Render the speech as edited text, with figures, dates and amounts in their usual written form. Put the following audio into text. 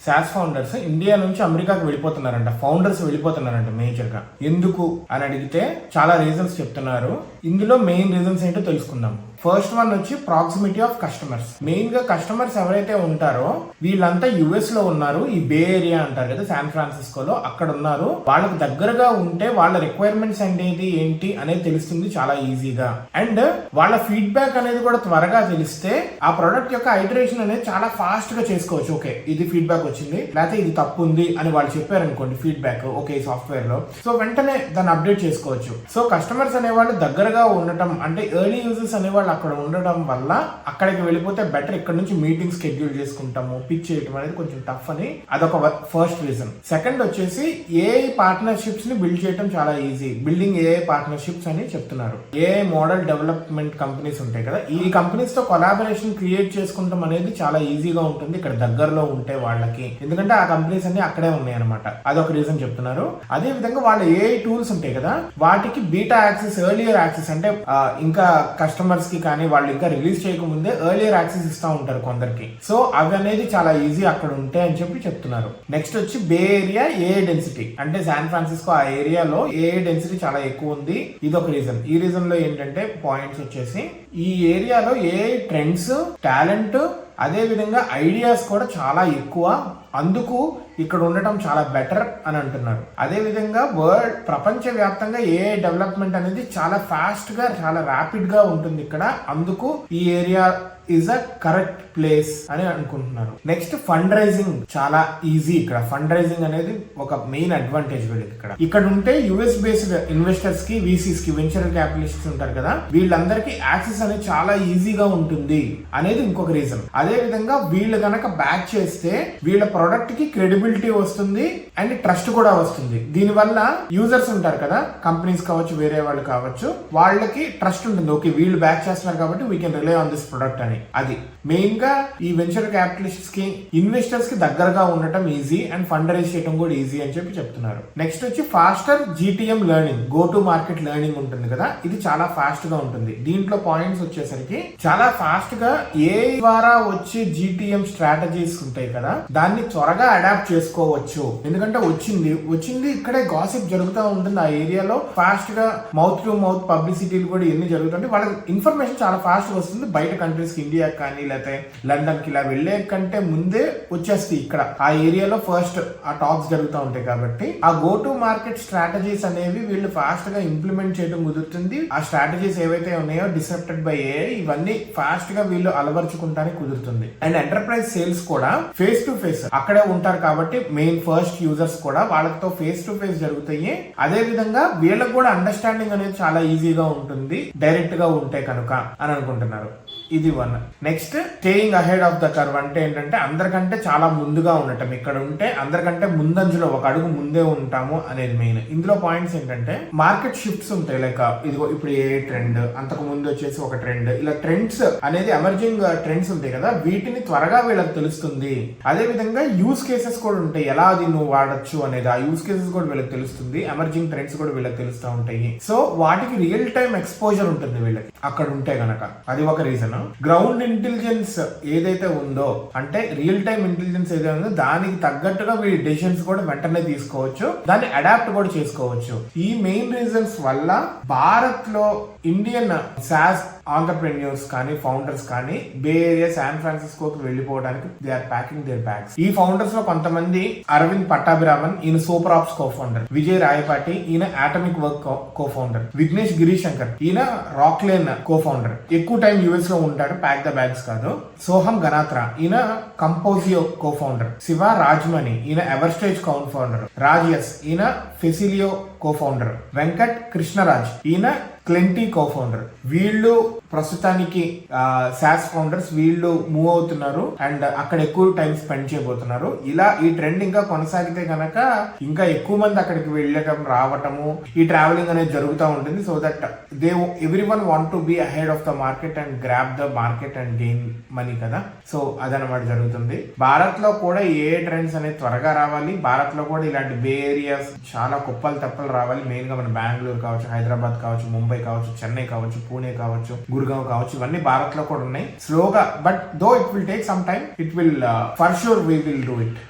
Sauce founders India నుంచి అమెరికాకు వెళ్ళిపోతున్నారంట. Founders వెళ్ళిపోతున్నారంట major గా. ఎందుకు అని అడిగితే చాలా రీజన్స్ చెప్తున్నారు. ఇందులో మెయిన్ రీజన్స్ ఏంటో తెలుసుకుందాం. ఫస్ట్ వన్ వచ్చి ప్రాక్సిమిటీ ఆఫ్ కస్టమర్స్. మెయిన్ గా కస్టమర్స్ ఎవరైతే ఉంటారో వీళ్ళంతా యుఎస్ లో ఉన్నారు. ఈ బే ఏరియా అంటారు కదా, శాన్ ఫ్రాన్సిస్కోలో అక్కడ ఉన్నారు. వాళ్ళకి దగ్గరగా ఉంటే వాళ్ళ రిక్వైర్మెంట్స్ అనేది ఏంటి అనేది తెలుస్తుంది చాలా ఈజీగా. అండ్ వాళ్ళ ఫీడ్బ్యాక్ అనేది కూడా త్వరగా తెలిస్తే ఆ ప్రొడక్ట్ యొక్క ఐటరేషన్ అనేది చాలా ఫాస్ట్ గా చేసుకోవచ్చు. ఓకే, ఇది ఫీడ్బ్యాక్ వచ్చింది, లేకపోతే ఇది తప్పు ఉంది అని వాళ్ళు చెప్పారనుకోండి ఫీడ్బ్యాక్ ఓకే సాఫ్ట్వేర్ లో, సో వెంటనే దాన్ని అప్డేట్ చేసుకోవచ్చు. సో కస్టమర్స్ అనేవాళ్ళు దగ్గరగా ఉండటం అంటే ఎర్లీ యూజర్స్ అనేవాళ్ళు అక్కడ ఉండడం వల్ల అక్కడికి వెళ్ళిపోతే బెటర్. ఇక్కడ నుంచి మీటింగ్ స్కెడ్యూల్ చేసుకుంటాము, పిచ్ చేయడం అనేది కొంచెం టఫ్ అని అదొక ఫస్ట్ రీజన్. సెకండ్ వచ్చేసి ఏఐ పార్ట్నర్షిప్స్ ని బిల్డ్ చేయడం చాలా ఈజీ. బిల్డింగ్ ఏఐ పార్ట్నర్షిప్స్ అని చెప్తున్నారు. ఏఐ మోడల్ డెవలప్మెంట్ కంపెనీస్ ఉంటాయి కదా, ఈ కంపెనీస్ తో కొలాబరేషన్ క్రియేట్ చేసుకుంటాం అనేది చాలా ఈజీగా ఉంటుంది ఇక్కడ దగ్గరలో ఉంటే వాళ్ళకి. ఎందుకంటే ఆ కంపెనీస్ అన్ని అక్కడే ఉన్నాయి అనమాట. అదొక రీజన్ చెప్తున్నారు. అదే విధంగా వాళ్ళ ఏఐ టూల్స్ ఉంటాయి కదా, వాటికి బీటా యాక్సెస్, ఎర్లియర్ యాక్సెస్ అంటే ఇంకా కస్టమర్స్ కి కానీ వాళ్ళు ఇంకా రిలీజ్ చేయకముందే ఎర్లియర్ యాక్సెస్ ఇస్తా ఉంటారు కొందరికి. సో అవి అనేది చాలా ఈజీ అక్కడ ఉంటాయి అని చెప్పి చెప్తున్నారు. నెక్స్ట్ వచ్చి బే ఏరియా ఏఐ డెన్సిటీ. అంటే శాన్ ఫ్రాన్సిస్కో ఆ ఏరియాలో ఏఐ డెన్సిటీ చాలా ఎక్కువ ఉంది. ఇది ఒక రీజన్. ఈ రీజన్ లో ఏంటంటే పాయింట్స్ వచ్చేసి ఈ ఏరియాలో ఏఐ ట్రెండ్స్, టాలెంట్, అదే విధంగా ఐడియాస్ కూడా చాలా ఎక్కువ. అందుకు ఇక్కడ ఉండటం చాలా బెటర్ అని అంటున్నారు. అదే విధంగా ప్రపంచ వ్యాప్తంగా ఏఐ డెవలప్మెంట్ అనేది చాలా ఫాస్ట్ గా, చాలా ర్యాపిడ్ గా ఉంటుంది ఇక్కడ. అందుకు ఈ area is a correct place అని అనుకుంటున్నారు. నెక్స్ట్ ఫండ్ రైజింగ్ చాలా ఈజీ ఇక్కడ. ఫండ్ రైజింగ్ అనేది ఒక మెయిన్ అడ్వాంటేజ్ వీళ్ళకి ఇక్కడ ఉంటే యుఎస్ బేస్డ్ ఇన్వెస్టర్స్ కి, వీసీస్ కి, వెంచర్ క్యాపిటలిస్ట్స్ ఉంటారు కదా, వీళ్ళందరికీ యాక్సెస్ అనేది చాలా ఈజీగా ఉంటుంది అనేది ఇంకొక రీజన్. అదే విధంగా వీళ్ళు గనక బ్యాక్ చేస్తే వీళ్ళ ప్రొడక్ట్ కి క్రెడిబిలిటీ వస్తుంది అండ్ ట్రస్ట్ కూడా వస్తుంది. దీనివల్ల యూజర్స్ ఉంటారు కదా, కంపెనీస్ కావచ్చు, వేరే వాళ్ళు కావచ్చు, వాళ్ళకి ట్రస్ట్ ఉంటుంది. ఓకే, వీళ్ళు బ్యాక్ చేస్తున్నారు కాబట్టి we can rely on this product అని. అది మెయిన్ గా ఈ వెంచర్ క్యాపిటలిస్ట్స్ కి, ఇన్వెస్టర్స్ కి దగ్గరగా ఉండటం ఈజీ అండ్ ఫండ్ రైజ్ చేయడం కూడా ఈజీ అని చెప్పి చెప్తున్నారు. నెక్స్ట్ వచ్చి faster GTM learning, go to market learning ఉంటుంది కదా, ఇది చాలా ఫాస్ట్ గా ఉంటుంది. దీంట్లో పాయింట్స్ వచ్చేసరికి చాలా ఫాస్ట్ గా ఏఐ ద్వారా వచ్చే జీటీఎం స్ట్రాటజీస్ ఉంటాయి కదా, దాన్ని త్వరగా అడాప్ట్ చేసుకోవచ్చు. ఎందుకంటే వచ్చింది ఇక్కడే గాసిప్ జరుగుతూ ఉంటుంది ఆ ఏరియాలో. ఫాస్ట్ గా మౌత్ టు మౌత్ పబ్లిసిటీలు కూడా ఎన్ని జరుగుతుంటే వాళ్ళ ఇన్ఫర్మేషన్ చాలా ఫాస్ట్ గా వస్తుంది. బయట కంట్రీస్ కి, ఇండియా కానీ లేకపోతే లండన్ కి ఇలా వెళ్లే కంటే ముందే వచ్చేస్తాయి ఇక్కడ. ఆ ఏరియాలో ఫస్ట్ ఆ టాక్స్ జరుగుతూ ఉంటాయి కాబట్టి ఆ గో టు మార్కెట్ స్ట్రాటజీస్ అనేవి వీళ్ళు ఫాస్ట్ గా ఇంప్లిమెంట్ చేయడం కుదురుతుంది. ఆ స్ట్రాటజీస్ ఏవైతే ఉన్నాయో డిసెప్టెడ్ బై ఏఐ, ఇవన్నీ ఫాస్ట్ గా వీళ్ళు అలవర్చుకుంటానికి కుదురుతుంది. అండ్ ఎంటర్ప్రైజ్ సేల్స్ కూడా ఫేస్ టు ఫేస్ అక్కడే ఉంటారు కాబట్టి మెయిన్ ఫస్ట్ యూజర్స్ కూడా వాళ్ళతో ఫేస్ టు ఫేస్ జరుగుతాయి. అదే విధంగా వీళ్ళకి కూడా అండర్స్టాండింగ్ అనేది చాలా ఈజీగా ఉంటుంది డైరెక్ట్ గా ఉంటే కనుక అని అనుకుంటున్నారు. ఇది one. Next staying ahead of the curve అంటే ఏంటంటే అందరికంటే చాలా ముందుగా ఉండటం. ఇక్కడ ఉంటే అందరికంటే ముందంజలో ఒక అడుగు ముందే ఉంటాము అనేది మెయిన్. ఇందులో పాయింట్స్ ఏంటంటే మార్కెట్ షిఫ్ట్స్ ఉంటాయి. లైక్ ఇదిగో ఇప్పుడు ఏ ట్రెండ్, అంతకు ముందు వచ్చేసి ఒక ట్రెండ్, ఇలా ట్రెండ్స్ అనేది ఎమర్జింగ్ ట్రెండ్స్ ఉంటాయి కదా, వీటిని త్వరగా వీళ్ళకి తెలుస్తుంది. అదే విధంగా యూస్ కేసెస్ కూడా ఉంటాయి, ఎలా అది నువ్వు వాడచ్చు అనేది. ఆ యూస్ కేసెస్ కూడా వీళ్ళకి తెలుస్తుంది. ఎమర్జింగ్ ట్రెండ్స్ కూడా వీళ్ళకి తెలుస్తూ ఉంటాయి. సో వాటికి రియల్ టైమ్ ఎక్స్పోజర్ ఉంటుంది వీళ్ళకి అక్కడ ఉంటే గనక. అది ఒక రీజన్. గ్రౌండ్ ఇంటెలిజెన్స్ ఏదైతే ఉందో, అంటే రియల్ టైమ్ ఇంటెలిజెన్స్ ఏదైతే ఉందో దానికి తగ్గట్టుగా వీడి డెసిషన్స్ కూడా వెంటనే తీసుకోవచ్చు, దాన్ని అడాప్ట్ కూడా చేసుకోవచ్చు. ఈ మెయిన్ రీజన్స్ వల్ల భారత్ లో ఇండియన్ సాస్ ఆంటర్ప్రెన్యూర్స్ కానీ, ఫౌండర్స్ కానీ బే ఏరియా శాన్ ఫ్రాన్సిస్కోకి వెళ్ళిపోవడానికి they are packing their bags. ఈ ఫౌండర్స్ లో కొంతమంది అరవింద్ పట్టాభిరామన్, ఈయన SuperOps co founder, Vijay Rayapati, ఈయన Atomicwork co founder, Vignesh Girishankar, ఈయన రాక్లేన్ కో ఫౌండర్, ఎక్కువ టైం యుఎస్ లో ఉంటాడు, ప్యాక్ ద బ్యాగ్స్ కాదు. సోహం గనాత్రా, ఈయన కంపోజియో కో ఫౌండర్, శివ రాజ్మణి, ఈయన ఎవర్స్టేజ్ కో ఫౌండర్, రాజయస్, ఈయన ఫెసిలియో కో ఫౌండర్, వెంకట్ కృష్ణరాజ్, ఈయన క్లెంటీ కో ఫౌండర్. వీళ్ళు ప్రస్తుతానికి సాస్ ఫౌండర్స్. వీళ్ళు మూవ్ అవుతున్నారు అండ్ అక్కడ ఎక్కువ టైం స్పెండ్ చేయబోతున్నారు. ఇలా ఈ ట్రెండ్ ఇంకా కొనసాగితే కనుక ఇంకా ఎక్కువ మంది అక్కడికి వెళ్ళటం, రావటము, ఈ ట్రావెలింగ్ అనేది జరుగుతూ ఉంటుంది. So that every one want to be ahead of the market and grab the market and gain money కదా. సో అదనమాట జరుగుతుంది. భారత్ లో కూడా ఏ ట్రెండ్స్ అనేది త్వరగా రావాలి. భారత్ లో కూడా ఇలాంటి బే ఏరియాస్ చాలా కుప్పలు తప్పలు రావాలి. మెయిన్ గా మన బెంగళూరు కావచ్చు, హైదరాబాద్ కావచ్చు, ముంబై కావచ్చు, చెన్నై కావచ్చు, పూణే కావచ్చు, గుర్గావ్ కావచ్చు, ఇవన్నీ భారత్ లో కూడా ఉన్నాయి. స్లోగా, but though it will take some time, it will for sure we will do it.